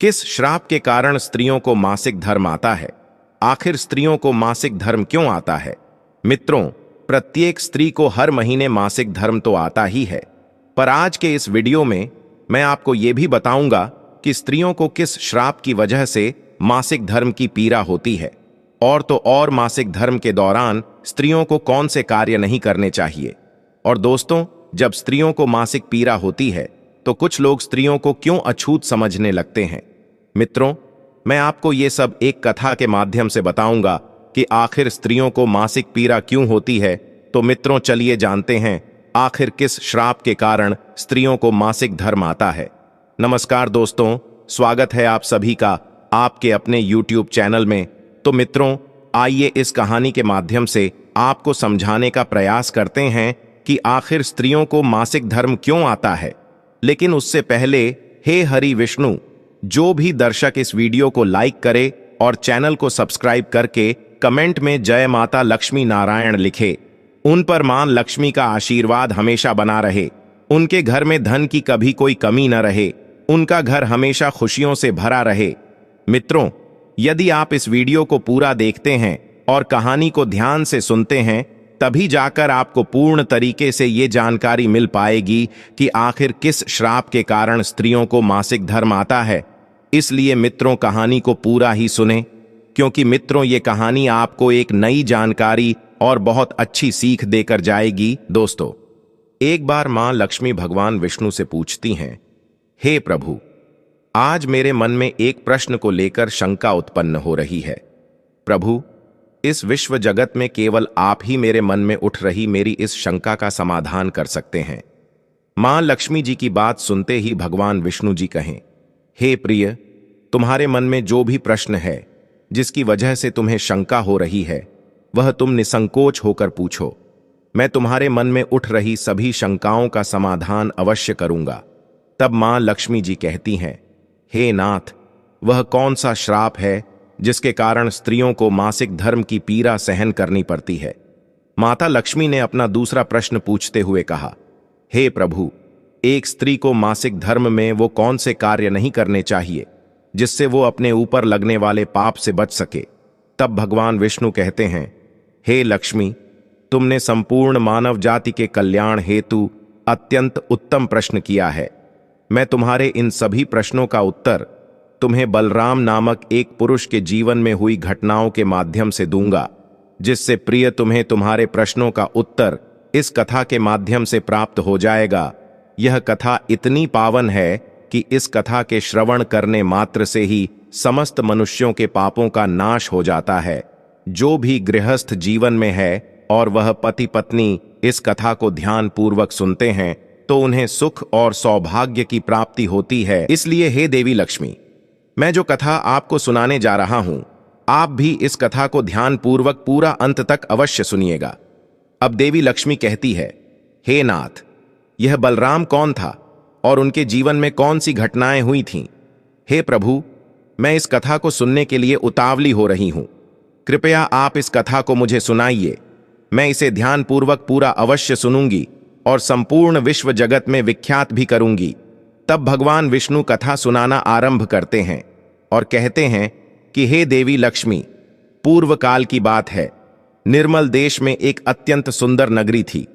किस श्राप के कारण स्त्रियों को मासिक धर्म आता है? आखिर स्त्रियों को मासिक धर्म क्यों आता है? मित्रों, प्रत्येक स्त्री को हर महीने मासिक धर्म तो आता ही है, पर आज के इस वीडियो में मैं आपको ये भी बताऊंगा कि स्त्रियों को किस श्राप की वजह से मासिक धर्म की पीड़ा होती है, और तो और मासिक धर्म के दौरान स्त्रियों को कौन से कार्य नहीं करने चाहिए। और दोस्तों, जब स्त्रियों को मासिक पीड़ा होती है तो कुछ लोग स्त्रियों को क्यों अछूत समझने लगते हैं। मित्रों, मैं आपको ये सब एक कथा के माध्यम से बताऊंगा कि आखिर स्त्रियों को मासिक पीड़ा क्यों होती है। तो मित्रों, चलिए जानते हैं आखिर किस श्राप के कारण स्त्रियों को मासिक धर्म आता है। नमस्कार दोस्तों, स्वागत है आप सभी का आपके अपने YouTube चैनल में। तो मित्रों, आइए इस कहानी के माध्यम से आपको समझाने का प्रयास करते हैं कि आखिर स्त्रियों को मासिक धर्म क्यों आता है। लेकिन उससे पहले, हे हरि विष्णु, जो भी दर्शक इस वीडियो को लाइक करे और चैनल को सब्सक्राइब करके कमेंट में जय माता लक्ष्मी नारायण लिखे, उन पर मां लक्ष्मी का आशीर्वाद हमेशा बना रहे, उनके घर में धन की कभी कोई कमी न रहे, उनका घर हमेशा खुशियों से भरा रहे। मित्रों, यदि आप इस वीडियो को पूरा देखते हैं और कहानी को ध्यान से सुनते हैं, तभी जाकर आपको पूर्ण तरीके से ये जानकारी मिल पाएगी कि आखिर किस श्राप के कारण स्त्रियों को मासिक धर्म आता है। इसलिए मित्रों, कहानी को पूरा ही सुने, क्योंकि मित्रों, ये कहानी आपको एक नई जानकारी और बहुत अच्छी सीख देकर जाएगी। दोस्तों, एक बार मां लक्ष्मी भगवान विष्णु से पूछती हैं, हे प्रभु, आज मेरे मन में एक प्रश्न को लेकर शंका उत्पन्न हो रही है। प्रभु, इस विश्व जगत में केवल आप ही मेरे मन में उठ रही मेरी इस शंका का समाधान कर सकते हैं। मां लक्ष्मी जी की बात सुनते ही भगवान विष्णु जी कहें, हे प्रिय, तुम्हारे मन में जो भी प्रश्न है, जिसकी वजह से तुम्हें शंका हो रही है, वह तुम निसंकोच होकर पूछो। मैं तुम्हारे मन में उठ रही सभी शंकाओं का समाधान अवश्य करूंगा। तब मां लक्ष्मी जी कहती हैं, हे नाथ, वह कौन सा श्राप है जिसके कारण स्त्रियों को मासिक धर्म की पीड़ा सहन करनी पड़ती है? माता लक्ष्मी ने अपना दूसरा प्रश्न पूछते हुए कहा, हे प्रभु, एक स्त्री को मासिक धर्म में वो कौन से कार्य नहीं करने चाहिए जिससे वो अपने ऊपर लगने वाले पाप से बच सके? तब भगवान विष्णु कहते हैं, हे लक्ष्मी, तुमने संपूर्ण मानव जाति के कल्याण हेतु अत्यंत उत्तम प्रश्न किया है। मैं तुम्हारे इन सभी प्रश्नों का उत्तर तुम्हें बलराम नामक एक पुरुष के जीवन में हुई घटनाओं के माध्यम से दूंगा, जिससे प्रिय तुम्हें तुम्हारे प्रश्नों का उत्तर इस कथा के माध्यम से प्राप्त हो जाएगा। यह कथा इतनी पावन है कि इस कथा के श्रवण करने मात्र से ही समस्त मनुष्यों के पापों का नाश हो जाता है। जो भी गृहस्थ जीवन में है और वह पति पत्नी इस कथा को ध्यान पूर्वक सुनते हैं, तो उन्हें सुख और सौभाग्य की प्राप्ति होती है। इसलिए हे देवी लक्ष्मी, मैं जो कथा आपको सुनाने जा रहा हूं, आप भी इस कथा को ध्यान पूर्वक पूरा अंत तक अवश्य सुनिएगा। अब देवी लक्ष्मी कहती है, हे नाथ, यह बलराम कौन था और उनके जीवन में कौन सी घटनाएं हुई थीं? हे प्रभु, मैं इस कथा को सुनने के लिए उतावली हो रही हूं। कृपया आप इस कथा को मुझे सुनाइए। मैं इसे ध्यान पूर्वक पूरा अवश्य सुनूंगी और संपूर्ण विश्व जगत में विख्यात भी करूंगी। तब भगवान विष्णु कथा सुनाना आरंभ करते हैं और कहते हैं कि हे देवी लक्ष्मी, पूर्व काल की बात है। निर्मल देश में एक अत्यंत सुंदर नगरी थी।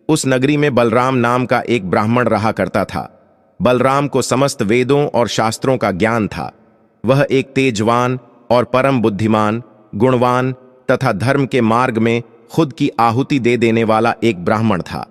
उस नगरी में बलराम नाम का एक ब्राह्मण रहा करता था। बलराम को समस्त वेदों और शास्त्रों का ज्ञान था। वह एक तेजवान और परम बुद्धिमान, गुणवान तथा धर्म के मार्ग में खुद की आहुति दे देने वाला एक ब्राह्मण था।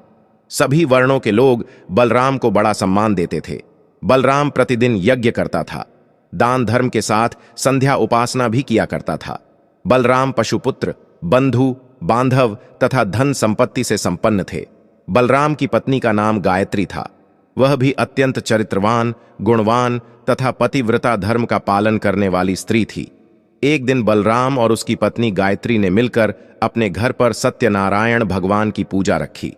सभी वर्णों के लोग बलराम को बड़ा सम्मान देते थे। बलराम प्रतिदिन यज्ञ करता था, दान धर्म के साथ संध्या उपासना भी किया करता था। बलराम पशुपुत्र, बंधु, बांधव तथा धन संपत्ति से संपन्न थे। बलराम की पत्नी का नाम गायत्री था। वह भी अत्यंत चरित्रवान, गुणवान तथा पतिव्रता धर्म का पालन करने वाली स्त्री थी। एक दिन बलराम और उसकी पत्नी गायत्री ने मिलकर अपने घर पर सत्यनारायण भगवान की पूजा रखी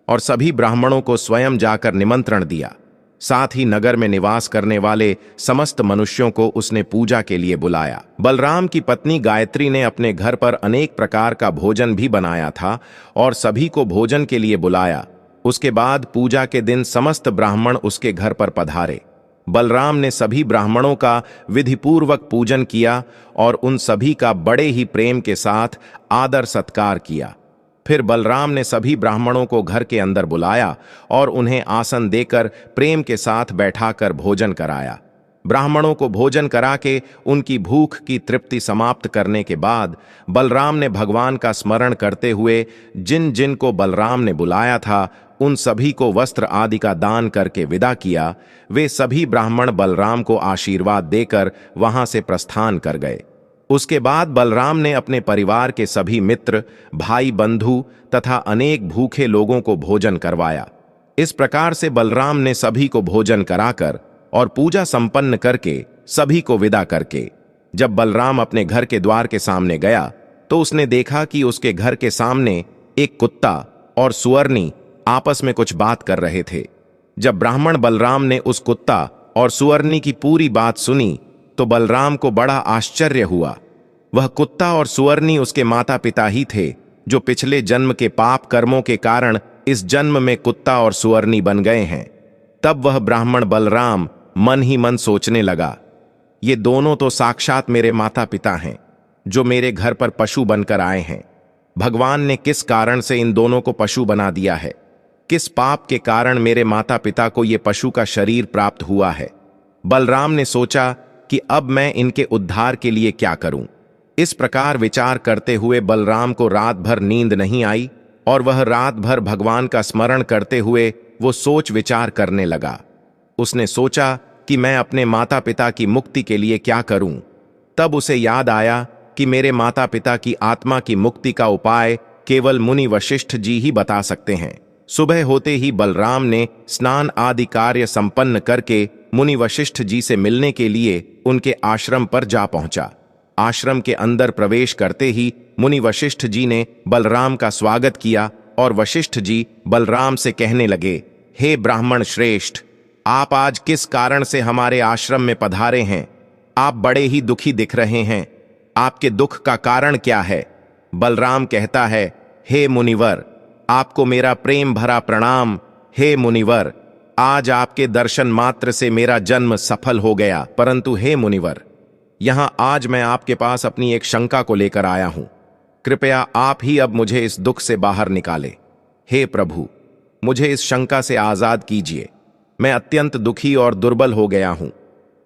और सभी ब्राह्मणों को स्वयं जाकर निमंत्रण दिया। साथ ही नगर में निवास करने वाले समस्त मनुष्यों को उसने पूजा के लिए बुलाया। बलराम की पत्नी गायत्री ने अपने घर पर अनेक प्रकार का भोजन भी बनाया था और सभी को भोजन के लिए बुलाया। उसके बाद पूजा के दिन समस्त ब्राह्मण उसके घर पर पधारे। बलराम ने सभी ब्राह्मणों का विधिपूर्वक पूजन किया और उन सभी का बड़े ही प्रेम के साथ आदर सत्कार किया। फिर बलराम ने सभी ब्राह्मणों को घर के अंदर बुलाया और उन्हें आसन देकर प्रेम के साथ बैठाकर भोजन कराया। ब्राह्मणों को भोजन करा के उनकी भूख की तृप्ति समाप्त करने के बाद बलराम ने भगवान का स्मरण करते हुए जिन जिन को बलराम ने बुलाया था उन सभी को वस्त्र आदि का दान करके विदा किया। वे सभी ब्राह्मण बलराम को आशीर्वाद देकर वहां से प्रस्थान कर गए। उसके बाद बलराम ने अपने परिवार के सभी मित्र, भाई बंधु तथा अनेक भूखे लोगों को भोजन करवाया। इस प्रकार से बलराम ने सभी को भोजन कराकर और पूजा संपन्न करके सभी को विदा करके जब बलराम अपने घर के द्वार के सामने गया तो उसने देखा कि उसके घर के सामने एक कुत्ता और सुअरनी आपस में कुछ बात कर रहे थे। जब ब्राह्मण बलराम ने उस कुत्ता और सुअरनी की पूरी बात सुनी तो बलराम को बड़ा आश्चर्य हुआ। वह कुत्ता और सुअरनी उसके माता पिता ही थे जो पिछले जन्म के पाप कर्मों के कारण इस जन्म में कुत्ता और सुअरनी बन गए हैं। तब वह ब्राह्मण बलराम मन ही मन सोचने लगा, ये दोनों तो साक्षात मेरे माता पिता हैं जो मेरे घर पर पशु बनकर आए हैं। भगवान ने किस कारण से इन दोनों को पशु बना दिया है? किस पाप के कारण मेरे माता पिता को ये पशु का शरीर प्राप्त हुआ है? बलराम ने सोचा कि अब मैं इनके उद्धार के लिए क्या करूं। इस प्रकार विचार करते हुए बलराम को रात भर नींद नहीं आई और वह रात भर भगवान का स्मरण करते हुए वो सोच विचार करने लगा। उसने सोचा कि मैं अपने माता पिता की मुक्ति के लिए क्या करूं। तब उसे याद आया कि मेरे माता पिता की आत्मा की मुक्ति का उपाय केवल मुनि वशिष्ठ जी ही बता सकते हैं। सुबह होते ही बलराम ने स्नान आदि कार्य संपन्न करके मुनि वशिष्ठ जी से मिलने के लिए उनके आश्रम पर जा पहुंचा। आश्रम के अंदर प्रवेश करते ही मुनि वशिष्ठ जी ने बलराम का स्वागत किया और वशिष्ठ जी बलराम से कहने लगे, हे ब्राह्मण श्रेष्ठ, आप आज किस कारण से हमारे आश्रम में पधारे हैं? आप बड़े ही दुखी दिख रहे हैं। आपके दुख का कारण क्या है? बलराम कहता है, हे मुनिवर, आपको मेरा प्रेम भरा प्रणाम। हे मुनिवर, आज आपके दर्शन मात्र से मेरा जन्म सफल हो गया। परंतु हे मुनिवर, यहां आज मैं आपके पास अपनी एक शंका को लेकर आया हूं। कृपया आप ही अब मुझे इस दुख से बाहर निकाले। हे प्रभु, मुझे इस शंका से आजाद कीजिए। मैं अत्यंत दुखी और दुर्बल हो गया हूं।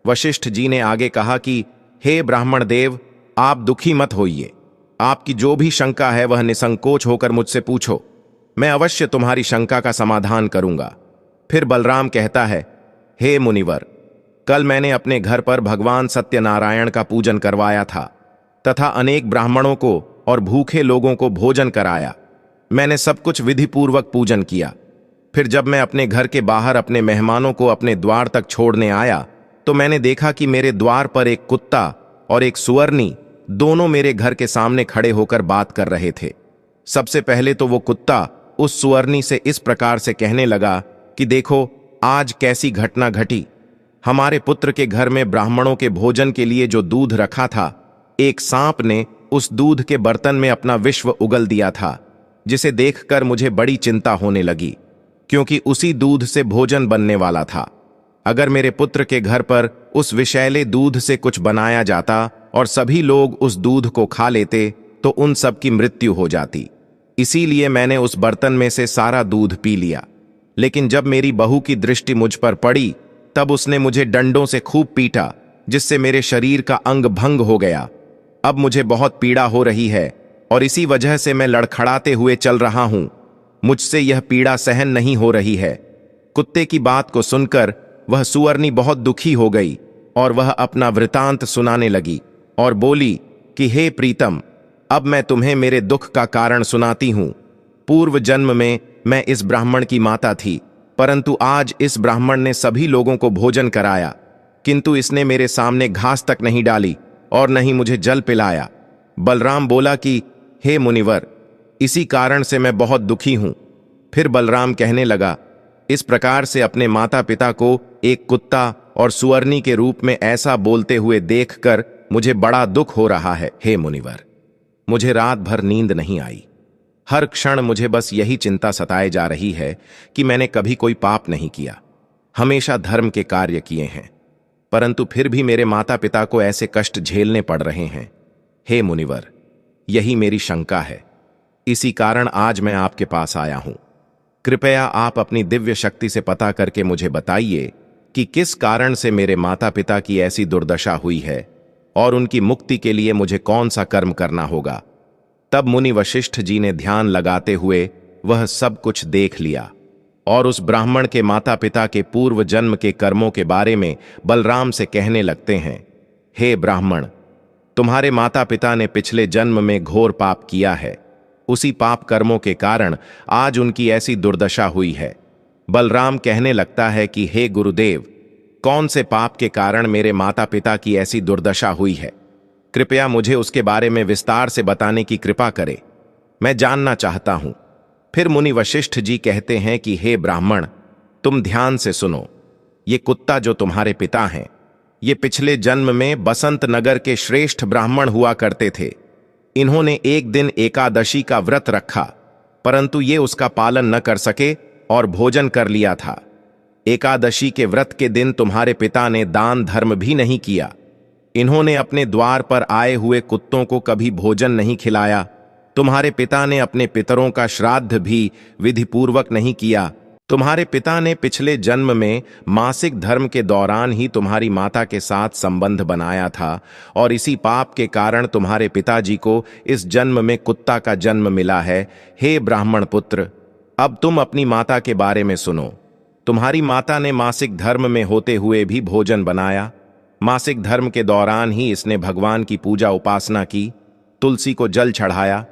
वशिष्ठ जी ने आगे कहा कि हे ब्राह्मण देव, आप दुखी मत होइए। आपकी जो भी शंका है वह निसंकोच होकर मुझसे पूछो। मैं अवश्य तुम्हारी शंका का समाधान करूंगा। फिर बलराम कहता है, हे मुनिवर, कल मैंने अपने घर पर भगवान सत्यनारायण का पूजन करवाया था तथा अनेक ब्राह्मणों को और भूखे लोगों को भोजन कराया। मैंने सब कुछ विधिपूर्वक पूजन किया। फिर जब मैं अपने घर के बाहर अपने मेहमानों को अपने द्वार तक छोड़ने आया तो मैंने देखा कि मेरे द्वार पर एक कुत्ता और एक सुअरनी दोनों मेरे घर के सामने खड़े होकर बात कर रहे थे। सबसे पहले तो वो कुत्ता उस सुअरनी से इस प्रकार से कहने लगा कि देखो, आज कैसी घटना घटी। हमारे पुत्र के घर में ब्राह्मणों के भोजन के लिए जो दूध रखा था, एक सांप ने उस दूध के बर्तन में अपना विश्व उगल दिया था, जिसे देखकर मुझे बड़ी चिंता होने लगी, क्योंकि उसी दूध से भोजन बनने वाला था। अगर मेरे पुत्र के घर पर उस विषैले दूध से कुछ बनाया जाता और सभी लोग उस दूध को खा लेते तो उन सब की मृत्यु हो जाती। इसीलिए मैंने उस बर्तन में से सारा दूध पी लिया। लेकिन जब मेरी बहू की दृष्टि मुझ पर पड़ी तब उसने मुझे डंडों से खूब पीटा, जिससे मेरे शरीर का अंग भंग हो गया। अब मुझे बहुत पीड़ा हो रही है और इसी वजह से मैं लड़खड़ाते हुए चल रहा हूं। मुझसे यह पीड़ा सहन नहीं हो रही है। कुत्ते की बात को सुनकर वह सुअरनी बहुत दुखी हो गई और वह अपना वृतांत सुनाने लगी और बोली कि हे प्रीतम, अब मैं तुम्हें मेरे दुख का कारण सुनाती हूं। पूर्व जन्म में मैं इस ब्राह्मण की माता थी, परंतु आज इस ब्राह्मण ने सभी लोगों को भोजन कराया, किंतु इसने मेरे सामने घास तक नहीं डाली और न ही मुझे जल पिलाया। बलराम बोला कि हे मुनिवर, इसी कारण से मैं बहुत दुखी हूं। फिर बलराम कहने लगा, इस प्रकार से अपने माता पिता को एक कुत्ता और सुअरनी के रूप में ऐसा बोलते हुए देखकर मुझे बड़ा दुख हो रहा है। हे मुनिवर, मुझे रात भर नींद नहीं आई। हर क्षण मुझे बस यही चिंता सताए जा रही है कि मैंने कभी कोई पाप नहीं किया, हमेशा धर्म के कार्य किए हैं। परंतु फिर भी मेरे माता पिता को ऐसे कष्ट झेलने पड़ रहे हैं। हे मुनिवर, यही मेरी शंका है। इसी कारण आज मैं आपके पास आया हूं। कृपया आप अपनी दिव्य शक्ति से पता करके मुझे बताइए कि किस कारण से मेरे माता पिता की ऐसी दुर्दशा हुई है और उनकी मुक्ति के लिए मुझे कौन सा कर्म करना होगा। तब मुनि वशिष्ठ जी ने ध्यान लगाते हुए वह सब कुछ देख लिया और उस ब्राह्मण के माता पिता के पूर्व जन्म के कर्मों के बारे में बलराम से कहने लगते हैं। हे ब्राह्मण, तुम्हारे माता पिता ने पिछले जन्म में घोर पाप किया है। उसी पाप कर्मों के कारण आज उनकी ऐसी दुर्दशा हुई है। बलराम कहने लगता है कि हे गुरुदेव, कौन से पाप के कारण मेरे माता पिता की ऐसी दुर्दशा हुई है? कृपया मुझे उसके बारे में विस्तार से बताने की कृपा करें, मैं जानना चाहता हूं। फिर मुनि वशिष्ठ जी कहते हैं कि हे ब्राह्मण, तुम ध्यान से सुनो। ये कुत्ता जो तुम्हारे पिता हैं, ये पिछले जन्म में बसंत नगर के श्रेष्ठ ब्राह्मण हुआ करते थे। इन्होंने एक दिन एकादशी का व्रत रखा, परंतु ये उसका पालन न कर सके और भोजन कर लिया था। एकादशी के व्रत के दिन तुम्हारे पिता ने दान धर्म भी नहीं किया। इन्होंने अपने द्वार पर आए हुए कुत्तों को कभी भोजन नहीं खिलाया। तुम्हारे पिता ने अपने पितरों का श्राद्ध भी विधिपूर्वक नहीं किया। तुम्हारे पिता ने पिछले जन्म में मासिक धर्म के दौरान ही तुम्हारी माता के साथ संबंध बनाया था और इसी पाप के कारण तुम्हारे पिताजी को इस जन्म में कुत्ता का जन्म मिला है। हे ब्राह्मण पुत्र, अब तुम अपनी माता के बारे में सुनो। तुम्हारी माता ने मासिक धर्म में होते हुए भी भोजन बनाया। मासिक धर्म के दौरान ही इसने भगवान की पूजा उपासना की, तुलसी को जल चढ़ाया।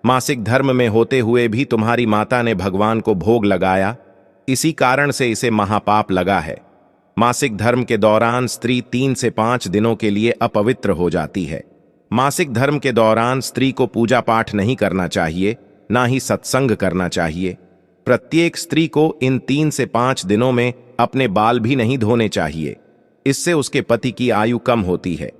मासिक धर्म में होते हुए भी तुम्हारी माता ने भगवान को भोग लगाया। इसी कारण से इसे महापाप लगा है। मासिक धर्म के दौरान स्त्री 3 से 5 दिनों के लिए अपवित्र हो जाती है। मासिक धर्म के दौरान स्त्री को पूजा पाठ नहीं करना चाहिए, ना ही सत्संग करना चाहिए। प्रत्येक स्त्री को इन 3 से 5 दिनों में अपने बाल भी नहीं धोने चाहिए, इससे उसके पति की आयु कम होती है।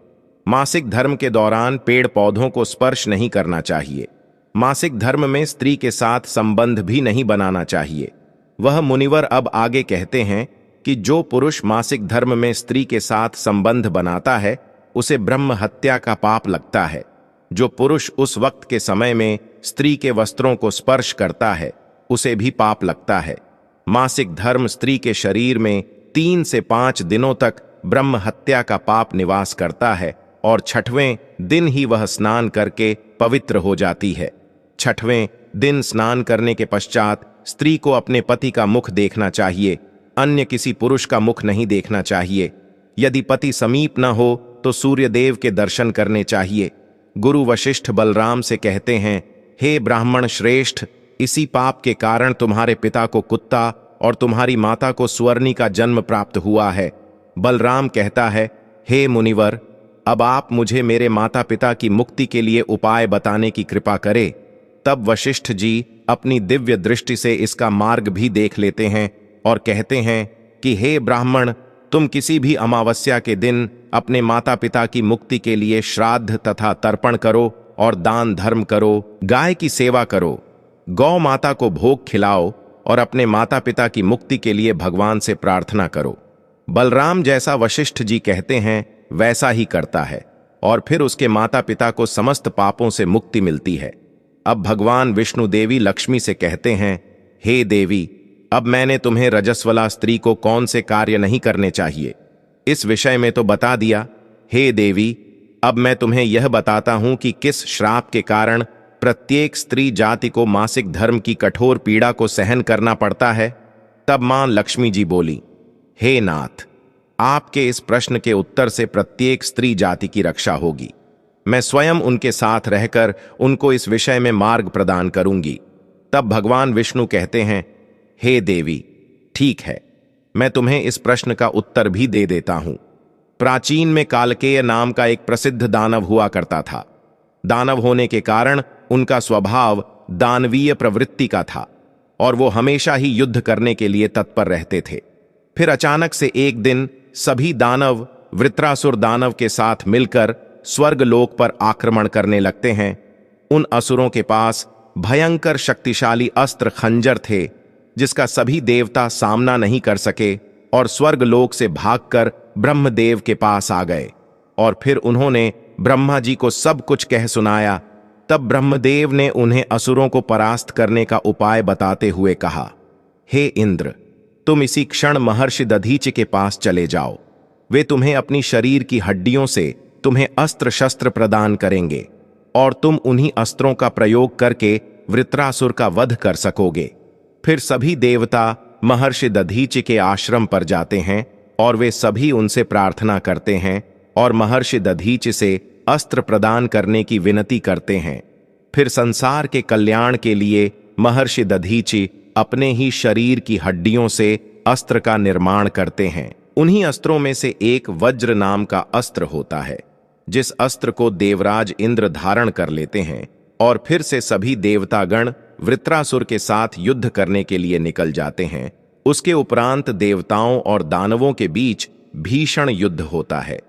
मासिक धर्म के दौरान पेड़ पौधों को स्पर्श नहीं करना चाहिए। मासिक धर्म में स्त्री के साथ संबंध भी नहीं बनाना चाहिए। वह मुनिवर अब आगे कहते हैं कि जो पुरुष मासिक धर्म में स्त्री के साथ संबंध बनाता है, उसे ब्रह्म हत्या का पाप लगता है। जो पुरुष उस वक्त के समय में स्त्री के वस्त्रों को स्पर्श करता है, उसे भी पाप लगता है। मासिक धर्म स्त्री के शरीर में 3 से 5 दिनों तक ब्रह्म हत्या का पाप निवास करता है और 6वें दिन ही वह स्नान करके पवित्र हो जाती है। 6वें दिन स्नान करने के पश्चात स्त्री को अपने पति का मुख देखना चाहिए, अन्य किसी पुरुष का मुख नहीं देखना चाहिए। यदि पति समीप न हो तो सूर्य देव के दर्शन करने चाहिए। गुरु वशिष्ठ बलराम से कहते हैं, हे ब्राह्मण श्रेष्ठ, इसी पाप के कारण तुम्हारे पिता को कुत्ता और तुम्हारी माता को स्वर्णी का जन्म प्राप्त हुआ है। बलराम कहता है, हे मुनिवर, अब आप मुझे मेरे माता पिता की मुक्ति के लिए उपाय बताने की कृपा करें। तब वशिष्ठ जी अपनी दिव्य दृष्टि से इसका मार्ग भी देख लेते हैं और कहते हैं कि हे ब्राह्मण, तुम किसी भी अमावस्या के दिन अपने माता पिता की मुक्ति के लिए श्राद्ध तथा तर्पण करो और दान धर्म करो, गाय की सेवा करो, गौ माता को भोग खिलाओ और अपने माता पिता की मुक्ति के लिए भगवान से प्रार्थना करो। बलराम जैसा वशिष्ठ जी कहते हैं वैसा ही करता है और फिर उसके माता पिता को समस्त पापों से मुक्ति मिलती है। अब भगवान विष्णु देवी लक्ष्मी से कहते हैं, हे देवी, अब मैंने तुम्हें रजस्वला स्त्री को कौन से कार्य नहीं करने चाहिए, इस विषय में तो बता दिया। हे देवी, अब मैं तुम्हें यह बताता हूं कि किस श्राप के कारण प्रत्येक स्त्री जाति को मासिक धर्म की कठोर पीड़ा को सहन करना पड़ता है। तब मां लक्ष्मी जी बोली, हे नाथ, आपके इस प्रश्न के उत्तर से प्रत्येक स्त्री जाति की रक्षा होगी। मैं स्वयं उनके साथ रहकर उनको इस विषय में मार्ग प्रदान करूंगी। तब भगवान विष्णु कहते हैं, हे देवी, ठीक है, मैं तुम्हें इस प्रश्न का उत्तर भी दे देता हूं। प्राचीन में कालकेय नाम का एक प्रसिद्ध दानव हुआ करता था। दानव होने के कारण उनका स्वभाव दानवीय प्रवृत्ति का था और वो हमेशा ही युद्ध करने के लिए तत्पर रहते थे। फिर अचानक से एक दिन सभी दानव वृत्रासुर दानव के साथ मिलकर स्वर्ग लोक पर आक्रमण करने लगते हैं। उन असुरों के पास भयंकर शक्तिशाली अस्त्र खंजर थे, जिसका सभी देवता सामना नहीं कर सके और स्वर्ग लोक से भागकर ब्रह्मदेव के पास आ गए और फिर उन्होंने ब्रह्मा जी को सब कुछ कह सुनाया। तब ब्रह्मदेव ने उन्हें असुरों को परास्त करने का उपाय बताते हुए कहा, हे इंद्र, तुम इसी क्षण महर्षि दधीचि के पास चले जाओ। वे तुम्हें अपनी शरीर की हड्डियों से तुम्हें अस्त्र शस्त्र प्रदान करेंगे और तुम उन्हीं अस्त्रों का प्रयोग करके वृत्रासुर का वध कर सकोगे। फिर सभी देवता महर्षि दधीचि के आश्रम पर जाते हैं और वे सभी उनसे प्रार्थना करते हैं और महर्षि दधीचि से अस्त्र प्रदान करने की विनती करते हैं। फिर संसार के कल्याण के लिए महर्षि दधीचि अपने ही शरीर की हड्डियों से अस्त्र का निर्माण करते हैं। उन्हीं अस्त्रों में से एक वज्र नाम का अस्त्र होता है, जिस अस्त्र को देवराज इंद्र धारण कर लेते हैं और फिर से सभी देवतागण वृत्रासुर के साथ युद्ध करने के लिए निकल जाते हैं। उसके उपरांत देवताओं और दानवों के बीच भीषण युद्ध होता है।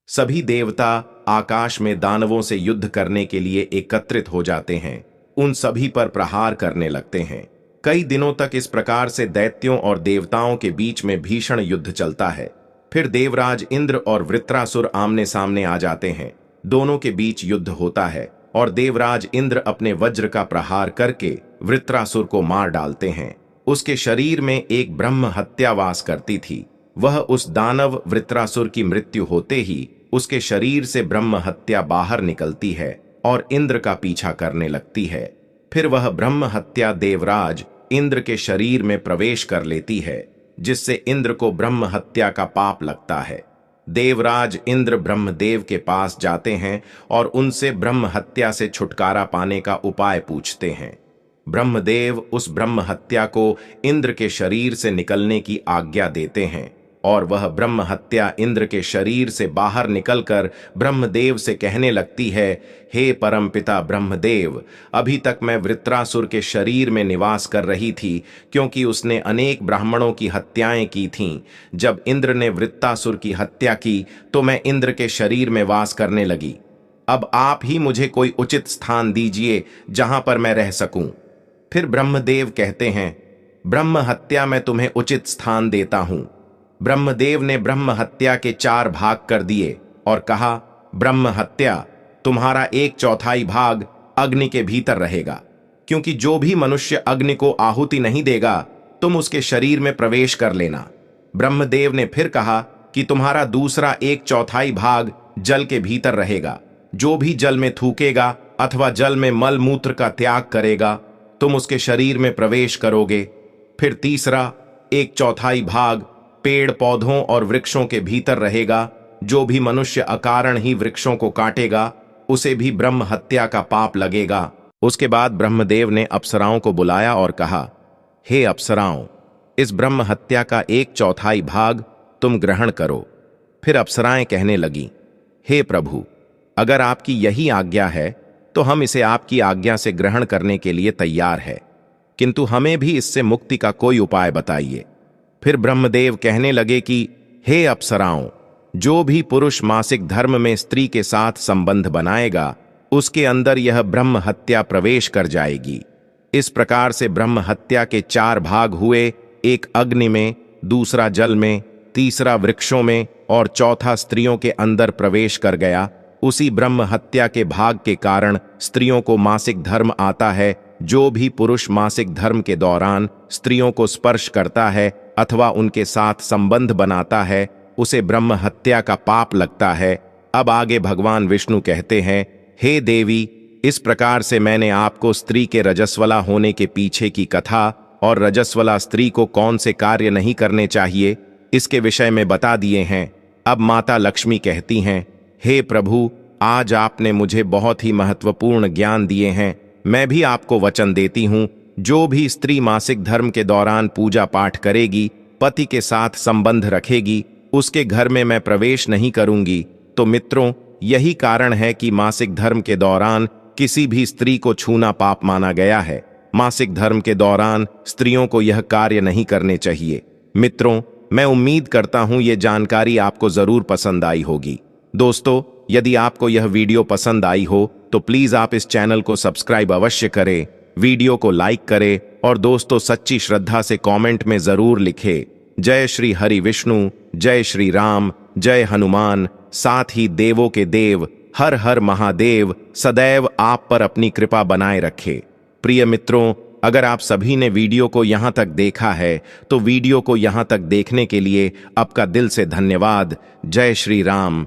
सभी देवता आकाश में दानवों से युद्ध करने के लिए एकत्रित हो जाते हैं, उन सभी पर प्रहार करने लगते हैं। कई दिनों तक इस प्रकार से दैत्यों और देवताओं के बीच में भीषण युद्ध चलता है। फिर देवराज इंद्र और वृत्रासुर आमने सामने आ जाते हैं। दोनों के बीच युद्ध होता है और देवराज इंद्र अपने वज्र का प्रहार करके वृत्रासुर को मार डालते हैं। उसके शरीर में एक ब्रह्म हत्या वास करती थी। वह उस दानव वृत्रासुर की मृत्यु होते ही उसके शरीर से ब्रह्म हत्या बाहर निकलती है और इंद्र का पीछा करने लगती है। फिर वह ब्रह्म हत्या देवराज इंद्र के शरीर में प्रवेश कर लेती है, जिससे इंद्र को ब्रह्म हत्या का पाप लगता है। देवराज इंद्र ब्रह्मदेव के पास जाते हैं और उनसे ब्रह्म हत्या से छुटकारा पाने का उपाय पूछते हैं। ब्रह्मदेव उस ब्रह्म हत्या को इंद्र के शरीर से निकलने की आज्ञा देते हैं और वह ब्रह्म हत्या इंद्र के शरीर से बाहर निकलकर ब्रह्मदेव से कहने लगती है, हे परमपिता ब्रह्मदेव, अभी तक मैं वृत्रासुर के शरीर में निवास कर रही थी, क्योंकि उसने अनेक ब्राह्मणों की हत्याएं की थीं। जब इंद्र ने वृत्रासुर की हत्या की तो मैं इंद्र के शरीर में वास करने लगी। अब आप ही मुझे कोई उचित स्थान दीजिए जहां पर मैं रह सकूं। फिर ब्रह्मदेव कहते हैं, ब्रह्म हत्या मैं तुम्हें उचित स्थान देता हूं। ब्रह्मदेव ने ब्रह्म हत्या के 4 भाग कर दिए और कहा, ब्रह्म हत्या, तुम्हारा 1/4 भाग अग्नि के भीतर रहेगा, क्योंकि जो भी मनुष्य अग्नि को आहुति नहीं देगा तुम उसके शरीर में प्रवेश कर लेना। ब्रह्मदेव ने फिर कहा कि तुम्हारा दूसरा 1/4 भाग जल के भीतर रहेगा। जो भी जल में थूकेगा अथवा जल में मल मूत्र का त्याग करेगा तुम उसके शरीर में प्रवेश करोगे। फिर तीसरा 1/4 भाग पेड़ पौधों और वृक्षों के भीतर रहेगा। जो भी मनुष्य अकारण ही वृक्षों को काटेगा उसे भी ब्रह्म हत्या का पाप लगेगा। उसके बाद ब्रह्मदेव ने अप्सराओं को बुलाया और कहा, हे अप्सराओं, इस ब्रह्म हत्या का 1/4 भाग तुम ग्रहण करो। फिर अप्सराएं कहने लगीं, हे प्रभु, अगर आपकी यही आज्ञा है तो हम इसे आपकी आज्ञा से ग्रहण करने के लिए तैयार है, किंतु हमें भी इससे मुक्ति का कोई उपाय बताइए। फिर ब्रह्मदेव कहने लगे कि हे अप्सराओं, जो भी पुरुष मासिक धर्म में स्त्री के साथ संबंध बनाएगा उसके अंदर यह ब्रह्म हत्या प्रवेश कर जाएगी। इस प्रकार से ब्रह्म हत्या के 4 भाग हुए, एक अग्नि में, दूसरा जल में, तीसरा वृक्षों में और चौथा स्त्रियों के अंदर प्रवेश कर गया। उसी ब्रह्म हत्या के भाग के कारण स्त्रियों को मासिक धर्म आता है। जो भी पुरुष मासिक धर्म के दौरान स्त्रियों को स्पर्श करता है अथवा उनके साथ संबंध बनाता है उसे ब्रह्म हत्या का पाप लगता है। अब आगे भगवान विष्णु कहते हैं, हे देवी, इस प्रकार से मैंने आपको स्त्री के रजस्वला होने के पीछे की कथा और रजस्वला स्त्री को कौन से कार्य नहीं करने चाहिए इसके विषय में बता दिए हैं। अब माता लक्ष्मी कहती हैं, हे प्रभु, आज आपने मुझे बहुत ही महत्वपूर्ण ज्ञान दिए हैं। मैं भी आपको वचन देती हूं, जो भी स्त्री मासिक धर्म के दौरान पूजा पाठ करेगी, पति के साथ संबंध रखेगी, उसके घर में मैं प्रवेश नहीं करूंगी। तो मित्रों, यही कारण है कि मासिक धर्म के दौरान किसी भी स्त्री को छूना पाप माना गया है। मासिक धर्म के दौरान स्त्रियों को यह कार्य नहीं करने चाहिए। मित्रों, मैं उम्मीद करता हूं ये जानकारी आपको जरूर पसंद आई होगी। दोस्तों, यदि आपको यह वीडियो पसंद आई हो तो प्लीज आप इस चैनल को सब्सक्राइब अवश्य करें, वीडियो को लाइक करें और दोस्तों सच्ची श्रद्धा से कमेंट में जरूर लिखें, जय श्री हरि विष्णु, जय श्री राम, जय हनुमान, साथ ही देवों के देव हर हर महादेव सदैव आप पर अपनी कृपा बनाए रखे। प्रिय मित्रों, अगर आप सभी ने वीडियो को यहाँ तक देखा है तो वीडियो को यहाँ तक देखने के लिए आपका दिल से धन्यवाद। जय श्री राम।